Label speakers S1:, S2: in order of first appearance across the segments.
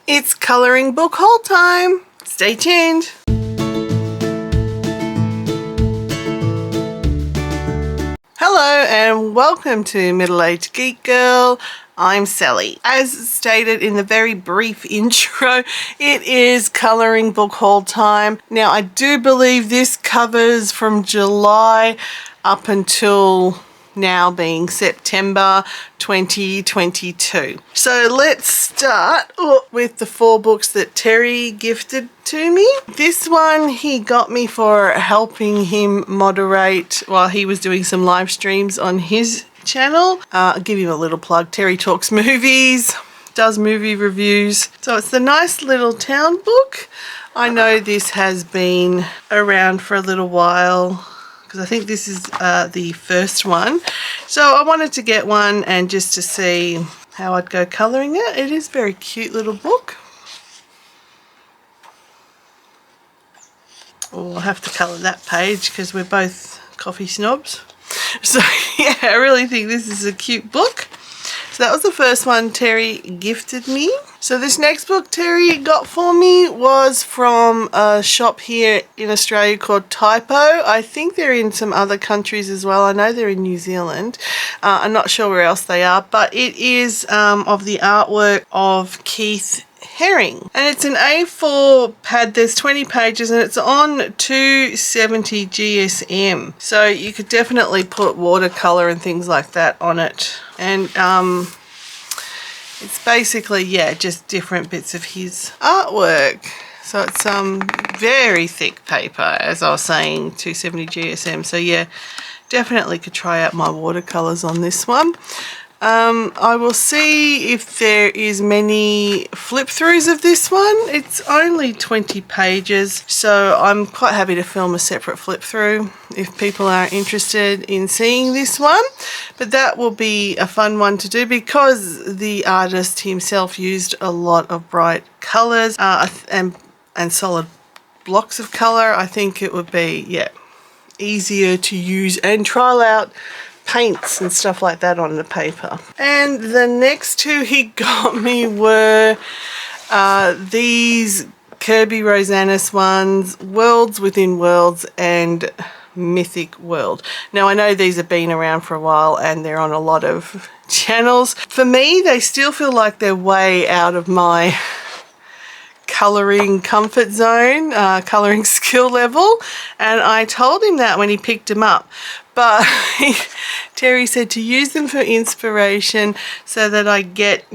S1: It's coloring book haul time. Stay tuned. Hello and welcome to Middle-Aged Geek Girl. I'm Sally. As stated in the very brief intro, it is coloring book haul time. Now I do believe this covers from July up until now being September 2022. So let's start with the 4 books that Terry gifted to me. This one he got me for helping him moderate while he was doing some live streams on his channel. I'll give him a little plug. Terry talks movies, does movie reviews. So it's the nice little town book. I know this has been around for a little while, because I think this is the first one. So I wanted to get one and just to see how I'd go colouring it. It is a very cute little book. Oh, I'll have to colour that page because we're both coffee snobs. So yeah, I really think this is a cute book. So that was the first one Terry gifted me. So this next book Terry got for me was from a shop here in Australia called Typo. I think they're in some other countries as well. I know they're in New Zealand. I'm not sure where else they are, but it is of the artwork of Keith Haring, and it's an A4 pad. There's 20 pages and it's on 270 GSM, so you could definitely put watercolor and things like that on it. And it's basically, yeah, just different bits of his artwork. So it's very thick paper, as I was saying, 270 GSM. So yeah, definitely could try out my watercolors on this one. I will see if there is many flip throughs of this one. It's only 20 pages, so I'm quite happy to film a separate flip through if people are interested in seeing this one. But that will be a fun one to do because the artist himself used a lot of bright colours and solid blocks of colour. I think it would be, yeah, easier to use and trial out paints and stuff like that on the paper. And the next 2 he got me were these Kirby Roars ones, Worlds Within Worlds and Mythic World. Now I know these have been around for a while and they're on a lot of channels. For me, they still feel like they're way out of my colouring comfort zone, colouring skill level, and I told him that when he picked them up. But Terry said to use them for inspiration so that I get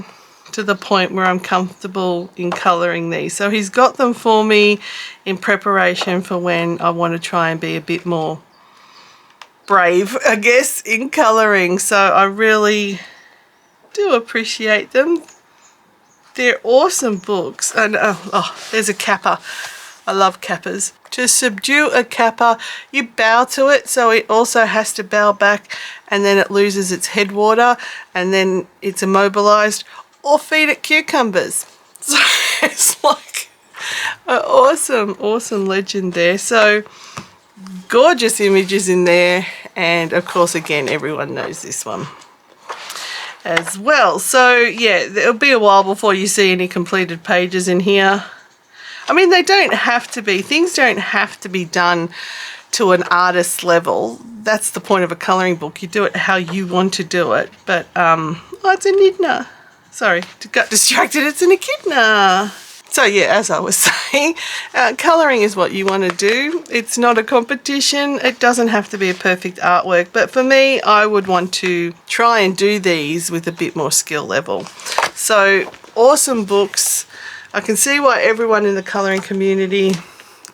S1: to the point where I'm comfortable in colouring these. So he's got them for me in preparation for when I want to try and be a bit more brave, I guess, in colouring. So I really do appreciate them. They're awesome books. And oh, there's a kappa. I love kappas. To subdue a kappa, you bow to it, so it also has to bow back, and then it loses its headwater, and then it's immobilized, or feed it cucumbers. So it's like an awesome legend there. So gorgeous images in there, and of course again everyone knows this one as well. So yeah, it'll be a while before you see any completed pages in here. I mean, they don't have to be. Things don't have to be done to an artist's level. That's the point of a colouring book. You do it how you want to do it. But, oh, it's an echidna. Sorry, got distracted. It's an echidna. So, yeah, as I was saying, colouring is what you want to do. It's not a competition. It doesn't have to be a perfect artwork. But for me, I would want to try and do these with a bit more skill level. So, awesome books. I can see why everyone in the colouring community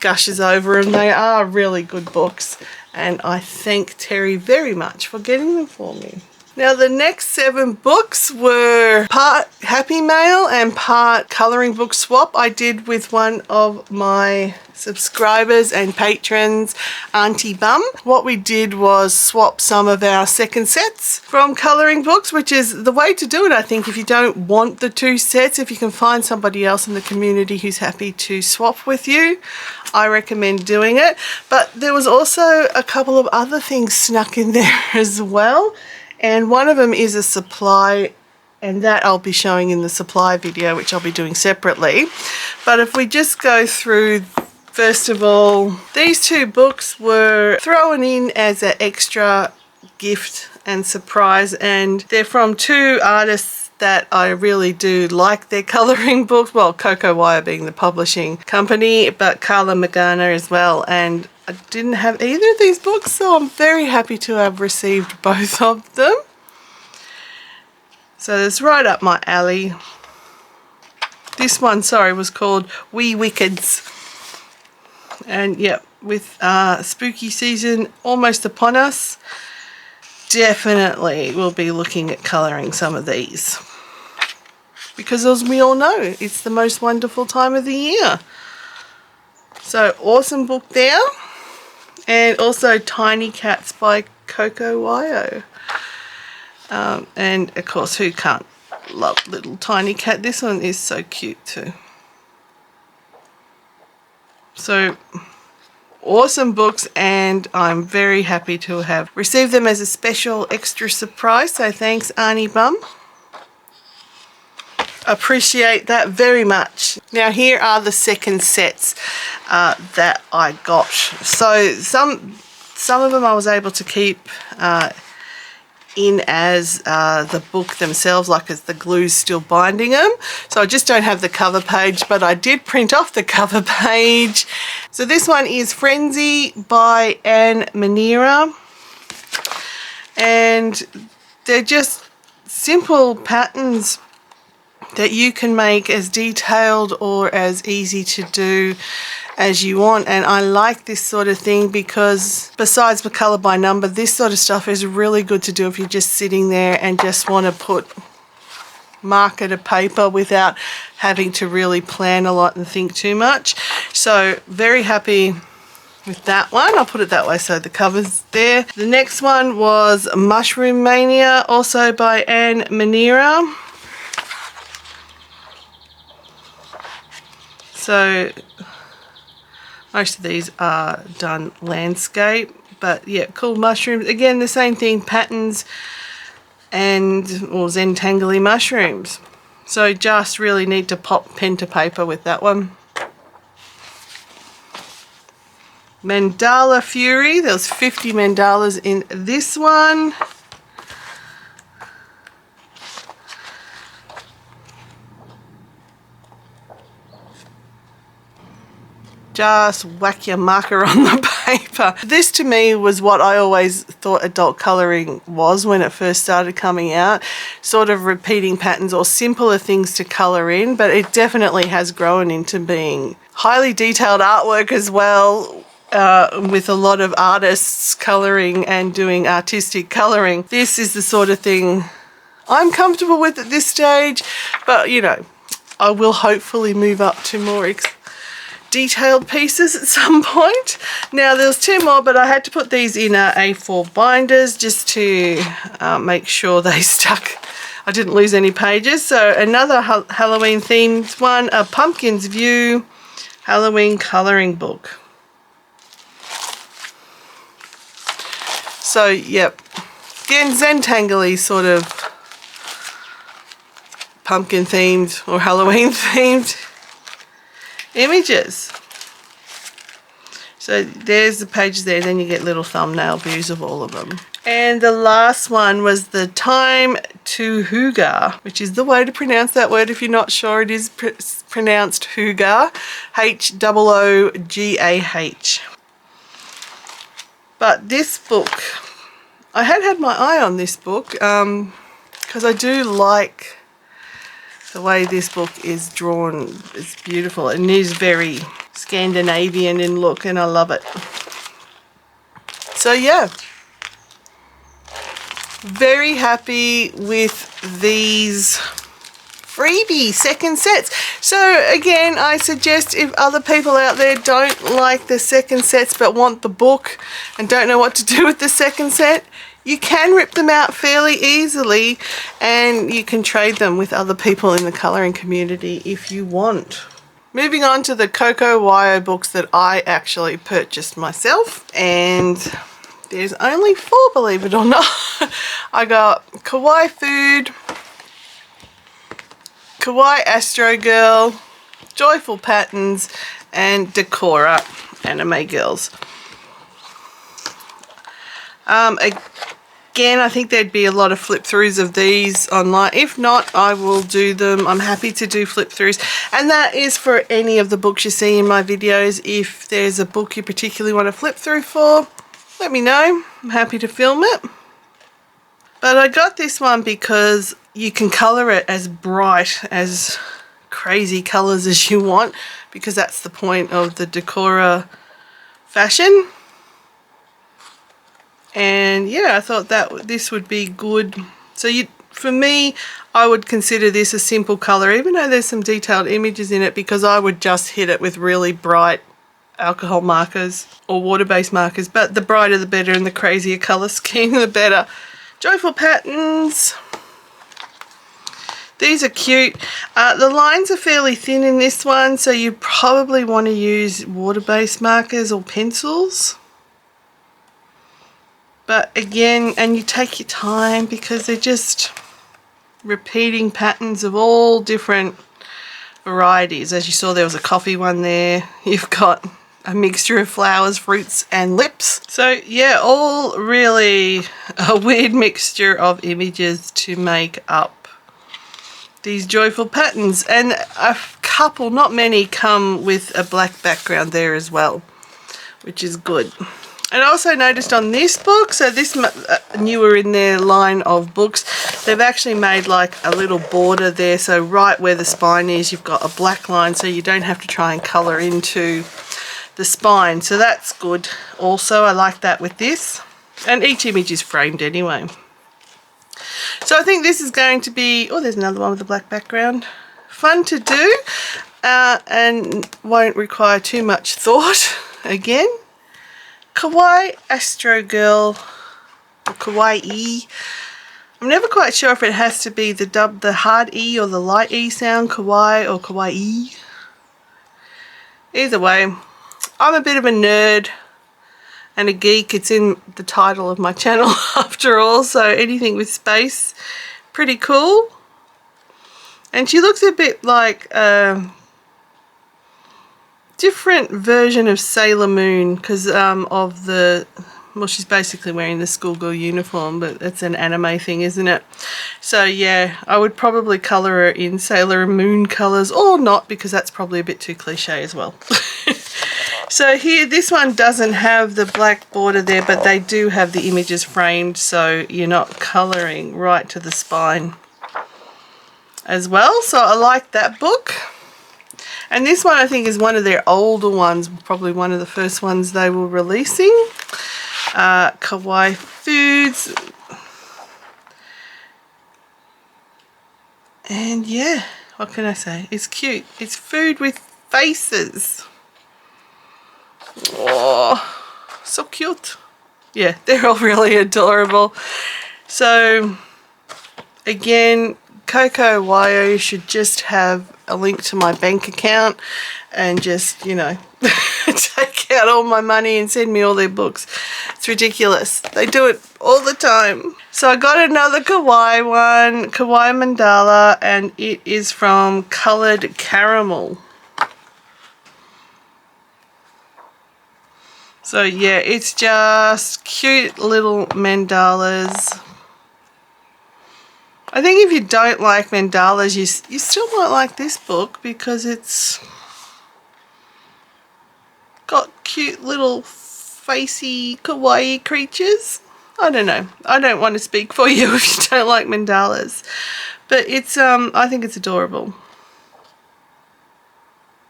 S1: gushes over them. They are really good books, and I thank Terry very much for getting them for me. Now the next 7 books were part Happy Mail and part colouring book swap I did with one of my subscribers and patrons, Auntie Bum. What we did was swap some of our second sets from colouring books, which is the way to do it, I think. If you don't want the 2 sets, if you can find somebody else in the community who's happy to swap with you, I recommend doing it. But there was also a couple of other things snuck in there as well. And one of them is a supply and that I'll be showing in the supply video, which I'll be doing separately. But if we just go through, first of all, these two books were thrown in as an extra gift and surprise, and they're from two artists that I really do like their colouring books. Well, Cocowire being the publishing company, but Carla Magana as well. And I didn't have either of these books, so I'm very happy to have received both of them. So it's right up my alley. This one, sorry, was called Wee Wickeds. And yeah, with spooky season almost upon us, definitely we'll be looking at colouring some of these. Because as we all know, it's the most wonderful time of the year. So awesome book there. And also Tiny Cats by Cocowire. And of course, who can't love little tiny cat? This one is so cute too. So awesome books, and I'm very happy to have received them as a special extra surprise. So thanks, Arnie Bum. Appreciate that very much. Now here are the second sets that I got. So some of them I was able to keep in as the book themselves, like as the glue's still binding them. So I just don't have the cover page, but I did print off the cover page. So this one is Frenzy by Anne Manera, and they're just simple patterns that you can make as detailed or as easy to do as you want. And I like this sort of thing because besides the colour by number, this sort of stuff is really good to do if you're just sitting there and just want to put marker to paper without having to really plan a lot and think too much. So very happy with that one. I'll put it that way so the cover's there. The next one was Mushroom Mania, also by Anne Manera. So most of these are done landscape, but yeah, cool mushrooms. Again, the same thing, patterns and Zentangly mushrooms. So just really need to pop pen to paper with that one. Mandala Fury, there's 50 mandalas in this one. Just whack your marker on the paper. This to me was what I always thought adult colouring was when it first started coming out, sort of repeating patterns or simpler things to colour in, but it definitely has grown into being highly detailed artwork as well, with a lot of artists colouring and doing artistic colouring. This is the sort of thing I'm comfortable with at this stage, but you know, I will hopefully move up to more detailed pieces at some point. Now there's two more, but I had to put these in A4 binders just to make sure they stuck. I didn't lose any pages. So another Halloween themed one, a Pumpkin's View Halloween colouring book. So yep, again, Zentangly sort of pumpkin themed or Halloween themed images. So there's the pages there, then you get little thumbnail views of all of them. And the last one was the Time to Hygge, which is the way to pronounce that word. If you're not sure, it is pronounced Hygge, H-O-O-G-A-H. But this book, I had my eye on this book because I do like the way this book is drawn. It's beautiful and it is very Scandinavian in look, and I love it. So yeah, very happy with these freebie second sets. So again, I suggest if other people out there don't like the second sets but want the book and don't know what to do with the second set, you can rip them out fairly easily and you can trade them with other people in the colouring community if you want. Moving on to the Cocowire books that I actually purchased myself, and there's only 4, believe it or not. I got Kawaii Food, Kawaii Astro Girl, Joyful Patterns, and Decora Anime Girls. Again, I think there'd be a lot of flip throughs of these online. If not, I will do them. I'm happy to do flip throughs, and that is for any of the books you see in my videos. If there's a book you particularly want to flip through for, let me know. I'm happy to film it. But I got this one because you can colour it as bright, as crazy colours as you want, because that's the point of the Decora fashion. And yeah, I thought that this would be good. So for me, I would consider this a simple colour, even though there's some detailed images in it, because I would just hit it with really bright alcohol markers or water-based markers. But the brighter the better, and the crazier colour scheme the better. Joyful Patterns. These are cute. The lines are fairly thin in this one, so you probably want to use water-based markers or pencils. But again, and you take your time because they're just repeating patterns of all different varieties. As you saw, there was a coffee one there. You've got a mixture of flowers, fruits, and lips. So yeah, all really a weird mixture of images to make up these Joyful Patterns. And a couple, not many, come with a black background there as well, which is good. And I also noticed on this book, so this newer in their line of books, they've actually made like a little border there. So right where the spine is, you've got a black line, so you don't have to try and colour into the spine. So that's good also. I like that with this. And each image is framed anyway. So I think this is going to be, oh, there's another one with a black background. Fun to do and won't require too much thought again. Kawaii Astro Girl, or Kawaii. I'm never quite sure if it has to be the hard E or the light E sound, Kawaii or Kawaii. Either way, I'm a bit of a nerd and a geek. It's in the title of my channel after all, so anything with space, pretty cool. And she looks a bit like different version of Sailor Moon because of the, well, she's basically wearing the schoolgirl uniform, but it's an anime thing, isn't it? So yeah, I would probably colour her in Sailor Moon colours, or not, because that's probably a bit too cliche as well. So here, this one doesn't have the black border there, but they do have the images framed, so you're not colouring right to the spine as well. So I like that book. And this one I think is one of their older ones, probably one of the first ones they were releasing. Kawaii Foods. And yeah, what can I say? It's cute. It's food with faces. Oh, so cute. Yeah, they're all really adorable. So again, Cocowire should just have a link to my bank account and just, you know, take out all my money and send me all their books. It's ridiculous. They do it all the time. So I got another Kawaii one, Kawaii Mandala, and it is from Coloured Caramel. So yeah, it's just cute little mandalas. I think if you don't like mandalas, you still might like this book because it's got cute little facey kawaii creatures. I don't know. I don't want to speak for you if you don't like mandalas. But it's I think it's adorable.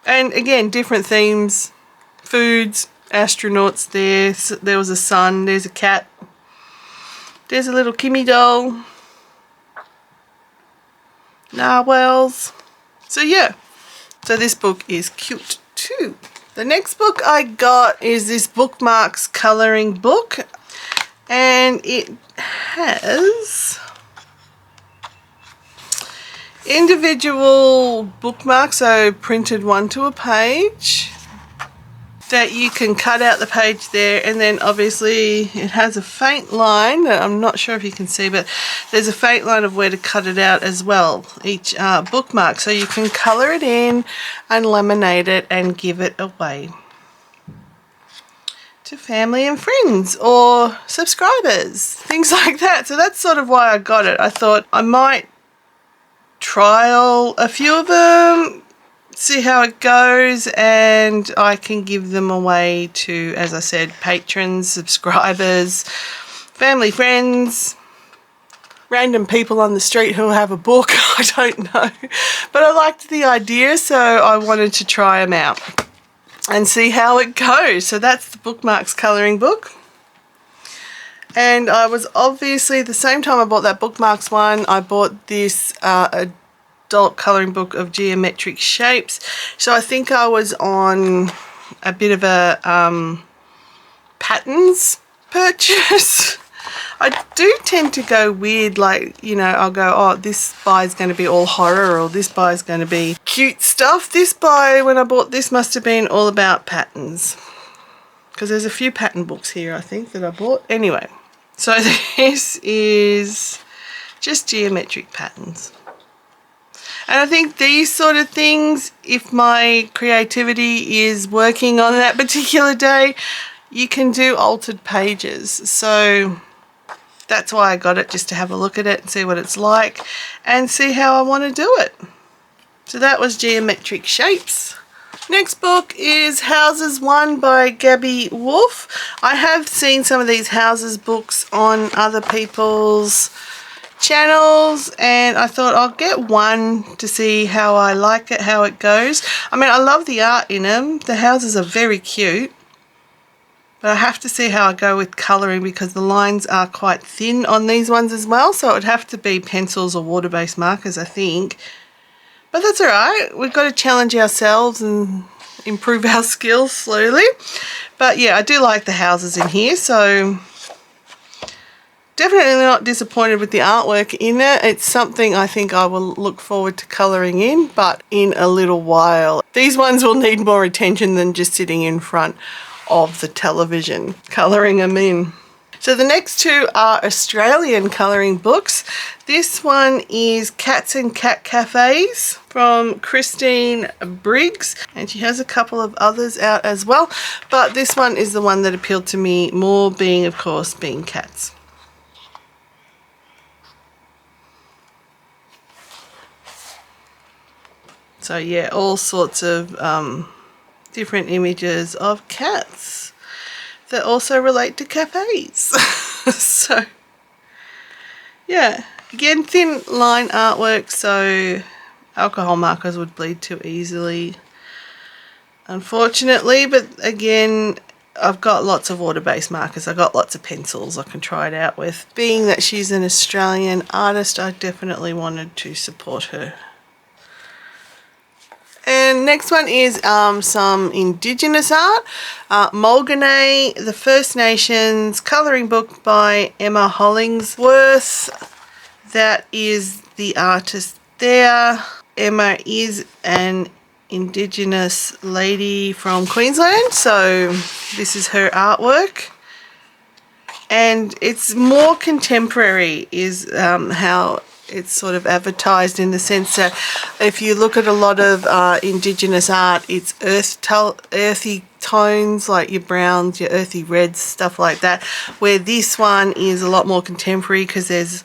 S1: And again, different themes, foods, astronauts there. There was a sun, there's a cat. There's a little Kimmy doll. Narwhals. So yeah, so this book is cute too. The next book I got is this Bookmarks colouring book, and it has individual bookmarks, so printed one to a page. that you can cut out the page there, and then obviously it has a faint line that I'm not sure if you can see, but there's a faint line of where to cut it out as well, each bookmark, so you can colour it in and laminate it and give it away to family and friends or subscribers, things like that. So that's sort of why I got it. I thought I might trial a few of them, see how it goes, and I can give them away to, as I said, patrons, subscribers, family, friends, random people on the street who have a book. I don't know, but I liked the idea, so I wanted to try them out and see how it goes. So that's the Bookmarks colouring book. And I was obviously, the same time I bought that Bookmarks one, I bought this adult colouring book of geometric shapes. So I think I was on a bit of a patterns purchase. I do tend to go weird, like, you know, I'll go, oh, this buy is going to be all horror, or this buy is going to be cute stuff. This buy, when I bought this, must have been all about patterns, because there's a few pattern books here, I think, that I bought. Anyway, so this is just geometric patterns. And I think these sort of things, if my creativity is working on that particular day, you can do altered pages. So that's why I got it, just to have a look at it and see what it's like and see how I want to do it. So that was Geometric Shapes. Next book is Houses 1 by Gabby Wolf. I have seen some of these Houses books on other people's channels, and I thought I'll get one to see how I like it, how it goes. I mean, I love the art in them. The houses are very cute, but I have to see how I go with colouring, because the lines are quite thin on these ones as well, so it would have to be pencils or water-based markers, I think. But that's alright, we've got to challenge ourselves and improve our skills slowly. But yeah, I do like the houses in here, so definitely not disappointed with the artwork in it. It's something I think I will look forward to colouring in, but in a little while. These ones will need more attention than just sitting in front of the television, colouring them in. So the next two are Australian colouring books. This one is Cats and Cat Cafes from Christine Briggs, and she has a couple of others out as well, but this one is the one that appealed to me more, being, of course, being cats. So yeah, all sorts of different images of cats that also relate to cafes. So yeah, again, thin line artwork, so alcohol markers would bleed too easily, unfortunately. But again, I've got lots of water-based markers. I've got lots of pencils I can try it out with. Being that she's an Australian artist, I definitely wanted to support her. And next one is some Indigenous art. M.A.G.G, the First Nations colouring book by Emma Hollingsworth. That is the artist there. Emma is an Indigenous lady from Queensland, so this is her artwork. And it's more contemporary is how it's sort of advertised, in the sense that if you look at a lot of Indigenous art, it's earthy tones, like your browns, your earthy reds, stuff like that, where this one is a lot more contemporary because there's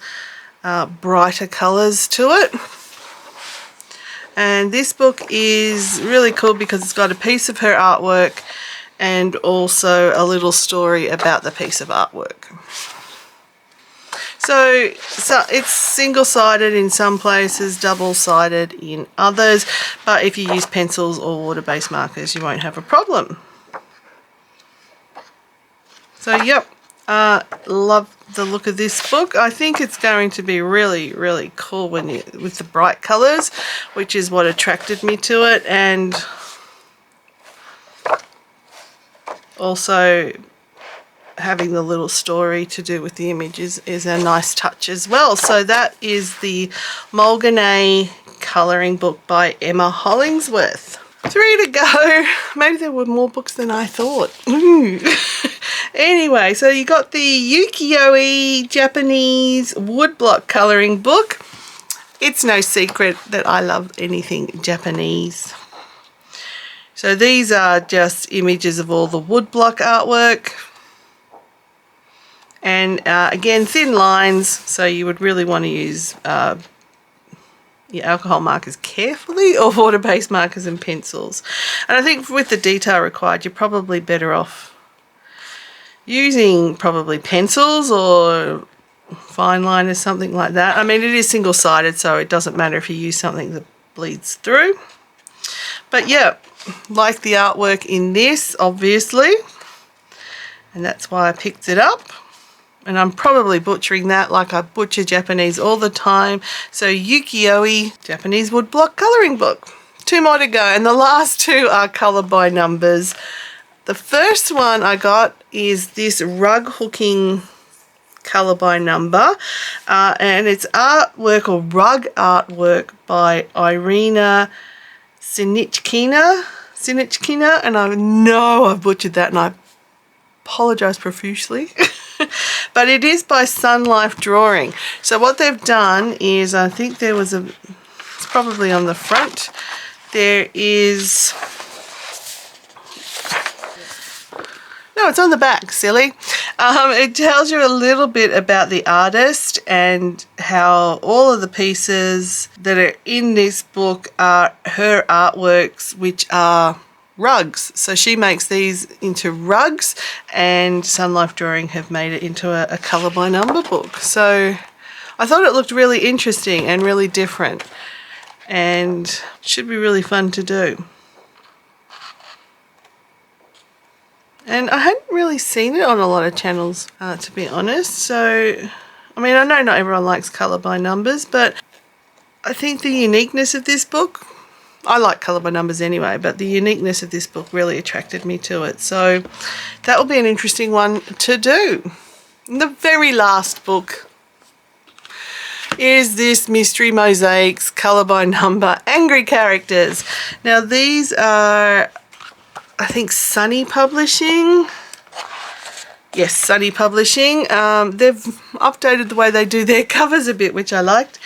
S1: brighter colours to it. And this book is really cool because it's got a piece of her artwork and also a little story about the piece of artwork. So it's single-sided in some places, double-sided in others, but if you use pencils or water-based markers, you won't have a problem. So yep, love the look of this book. I think it's going to be really, really cool with the bright colours, which is what attracted me to it, and also having the little story to do with the images is a nice touch as well. So that is the M.A.G.G colouring book by Emma Hollingsworth. 3 to go. Maybe there were more books than I thought. Ooh. Anyway, so you got the Yukio Japanese woodblock colouring book. It's no secret that I love anything Japanese. So these are just images of all the woodblock artwork. And again, thin lines, so you would really want to use your alcohol markers carefully, or water-based markers and pencils. And I think with the detail required, you're probably better off using probably pencils or fine liners, something like that. I mean, it is single-sided, so it doesn't matter if you use something that bleeds through. But yeah, like the artwork in this, obviously, and that's why I picked it up. And I'm probably butchering that like I butcher Japanese all the time. So Yukio Japanese woodblock colouring book. 2 more to go, and the last 2 are colour by numbers. The first one I got is this rug hooking colour by number, and it's artwork or rug artwork by Irina Sinichkina, and I know I've butchered that and I apologise profusely. But it is by Sun Life Drawing. So what they've done is, I think there was a, it's probably on the front, there is, no, it's on the back, silly. It tells you a little bit about the artist and how all of the pieces that are in this book are her artworks, which are rugs. So she makes these into rugs, and Sun Life Drawing have made it into a colour by number book. So I thought it looked really interesting and really different, and should be really fun to do. And I hadn't really seen it on a lot of channels, to be honest. So, I mean, I know not everyone likes colour by numbers, but I think the uniqueness of this book, I like colour by numbers anyway, but the uniqueness of this book really attracted me to it. So that will be an interesting one to do. And the very last book is this Mystery Mosaics colour by number Angry Characters. Now these are, I think, Sunny Publishing. Yes, Sunny Publishing. They've updated the way they do their covers a bit, which I liked,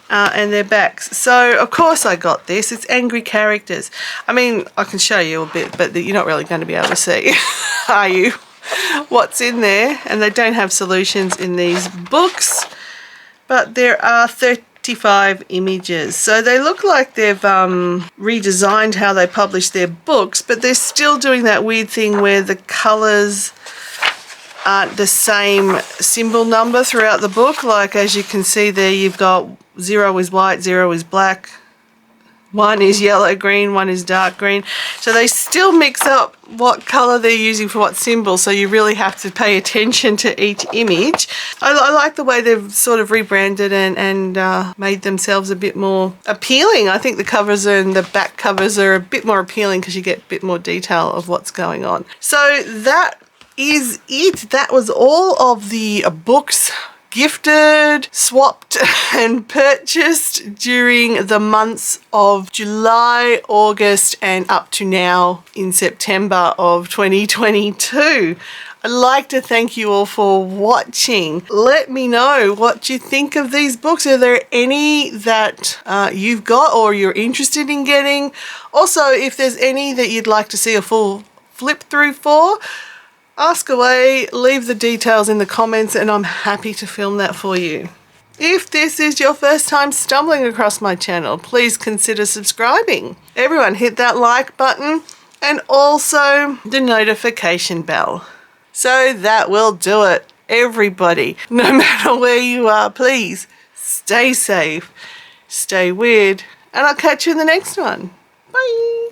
S1: and their backs. So, of course I got this. It's Angry Characters. I mean, I can show you a bit, but you're not really going to be able to see, are you, what's in there? And they don't have solutions in these books, but there are 35 images. So they look like they've redesigned how they publish their books, but they're still doing that weird thing where the colours aren't the same symbol number throughout the book. Like, as you can see there, you've got 0 is white, 0 is black, 1 is yellow green, 1 is dark green. So they still mix up what colour they're using for what symbol, so you really have to pay attention to each image. I like the way they've sort of rebranded and made themselves a bit more appealing. I think the covers and the back covers are a bit more appealing because you get a bit more detail of what's going on. So that is it. That was all of the books gifted, swapped and purchased during the months of July, August and up to now in September of 2022. I'd like to thank you all for watching. Let me know what you think of these books. Are there any that you've got or you're interested in getting? Also, if there's any that you'd like to see a full flip through for, ask away, leave the details in the comments, and I'm happy to film that for you. If this is your first time stumbling across my channel, please consider subscribing. Everyone hit that like button and also the notification bell. So that will do it. Everybody, no matter where you are, please stay safe, stay weird, and I'll catch you in the next one. Bye.